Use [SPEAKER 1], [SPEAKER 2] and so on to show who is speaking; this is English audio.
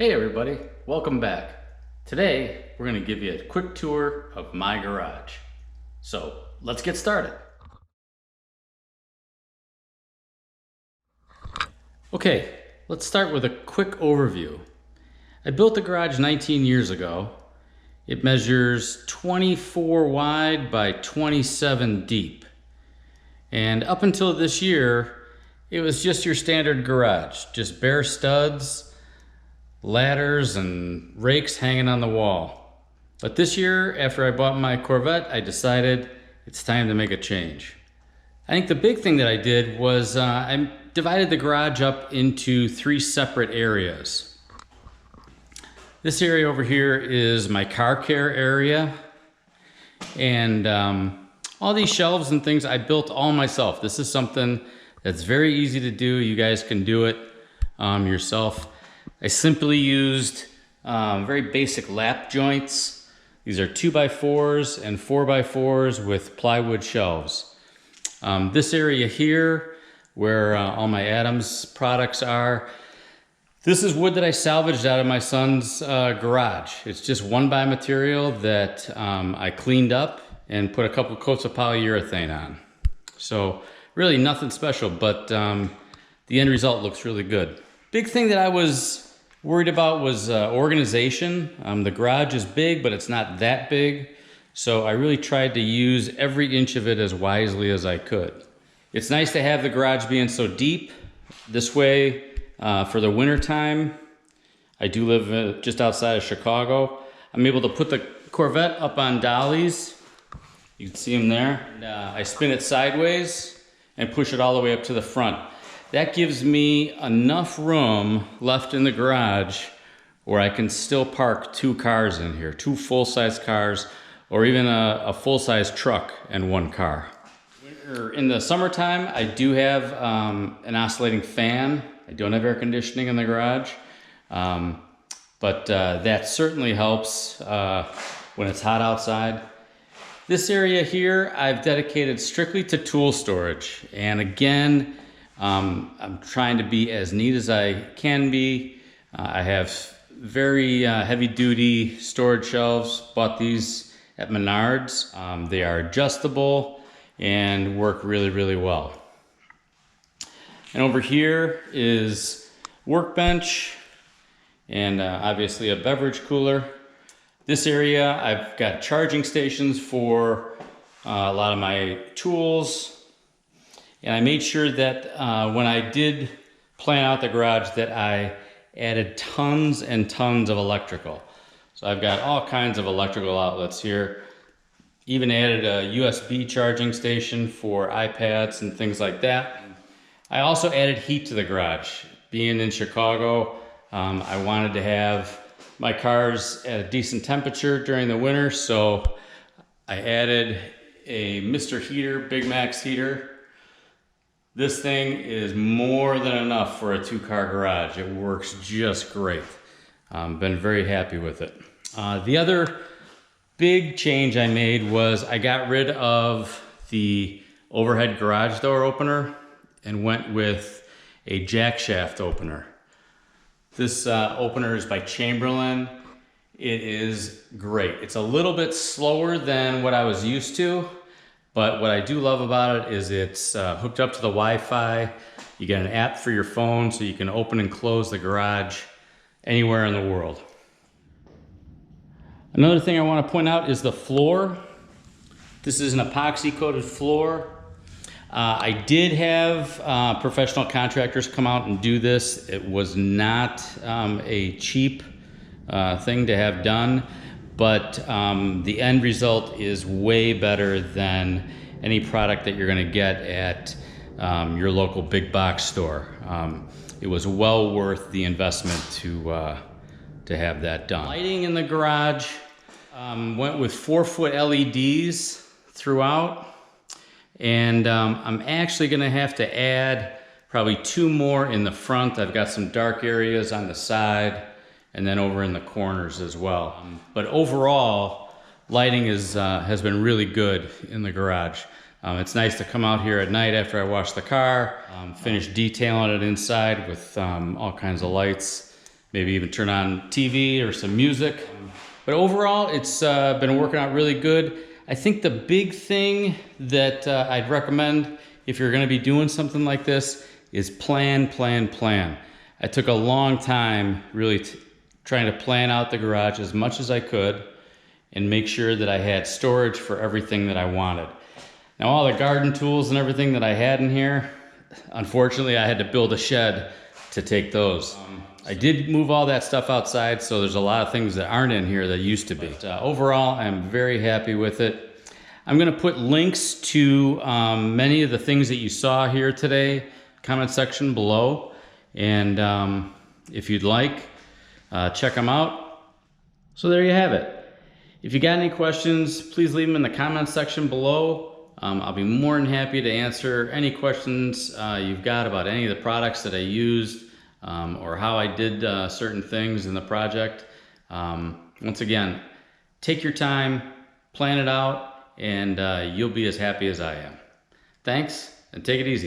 [SPEAKER 1] Hey everybody, welcome back. Today we're going to give you a quick tour of my garage. So let's get started. Okay, let's start with a quick overview. I built the garage 19 years ago. It measures 24 wide by 27 deep. And up until this year, it was just your standard garage, just bare studs, ladders and rakes hanging on the wall. But this year, after I bought my Corvette, I decided it's time to make a change. I think the big thing that I did was I divided the garage up into 3 separate areas. This area over here is my car care area, and all these shelves and things I built all myself. This is something that's very easy to do. You guys can do it yourself. I simply used very basic lap joints. These are 2x4s and 4x4s with plywood shelves. This area here, where all my Adams products are, this is wood that I salvaged out of my son's garage. It's just 1x material that I cleaned up and put a couple coats of polyurethane on. So really nothing special, but the end result looks really good. Big thing that I was worried about was organization. The garage is big, but it's not that big. So I really tried to use every inch of it as wisely as I could. It's nice to have the garage being so deep. This way, for the winter time, I do live just outside of Chicago. I'm able to put the Corvette up on dollies. You can see them there. And, I spin it sideways and push it all the way up to the front. That gives me enough room left in the garage where I can still park 2 cars in here, 2 full-size cars, or even a full-size truck and 1 car. In the summertime, I do have an oscillating fan. I don't have air conditioning in the garage, but that certainly helps when it's hot outside. This area here, I've dedicated strictly to tool storage, and again, I'm trying to be as neat as I can be. I have very heavy-duty storage shelves. Bought these at Menards. They are adjustable and work really, really well. And over here is workbench and obviously a beverage cooler. This area, I've got charging stations for a lot of my tools. And I made sure that when I did plan out the garage that I added tons and tons of electrical. So I've got all kinds of electrical outlets here. Even added a USB charging station for iPads and things like that. I also added heat to the garage. Being in Chicago, I wanted to have my cars at a decent temperature during the winter, so I added a Mr. Heater, Big Max heater. This thing is more than enough for a 2-car garage. It works just great. Been very happy with it. The other big change I made was I got rid of the overhead garage door opener and went with a jack shaft opener. This opener is by Chamberlain. It is great. It's a little bit slower than what I was used to. But what I do love about it is it's hooked up to the Wi-Fi. You get an app for your phone so you can open and close the garage anywhere in the world. Another thing I want to point out is the floor. This is an epoxy coated floor. I did have professional contractors come out and do this. It was not a cheap thing to have done. But the end result is way better than any product that you're going to get at your local big box store. It was well worth the investment to have that done. Lighting in the garage, went with 4-foot LEDs throughout, and I'm actually going to have to add probably 2 more in the front. I've got some dark areas on the side and then over in the corners as well. But overall, lighting has been really good in the garage. It's nice to come out here at night after I wash the car, finish detailing it inside with all kinds of lights. maybe even turn on TV or some music. But overall, it's been working out really good. I think the big thing that I'd recommend if you're gonna be doing something like this is plan. I took a long time really trying to plan out the garage as much as I could and make sure that I had storage for everything that I wanted. Now all the garden tools and everything that I had in here, unfortunately I had to build a shed to take those. I did move all that stuff outside, so there's a lot of things that aren't in here that used to be. But, overall, I'm very happy with it. I'm gonna put links to many of the things that you saw here today, comment section below. And if you'd like, check them out. So there you have it. If you got any questions, please leave them in the comment section below. I'll be more than happy to answer any questions you've got about any of the products that I used, or how I did certain things in the project. Once again, take your time, plan it out, and you'll be as happy as I am. Thanks, and take it easy.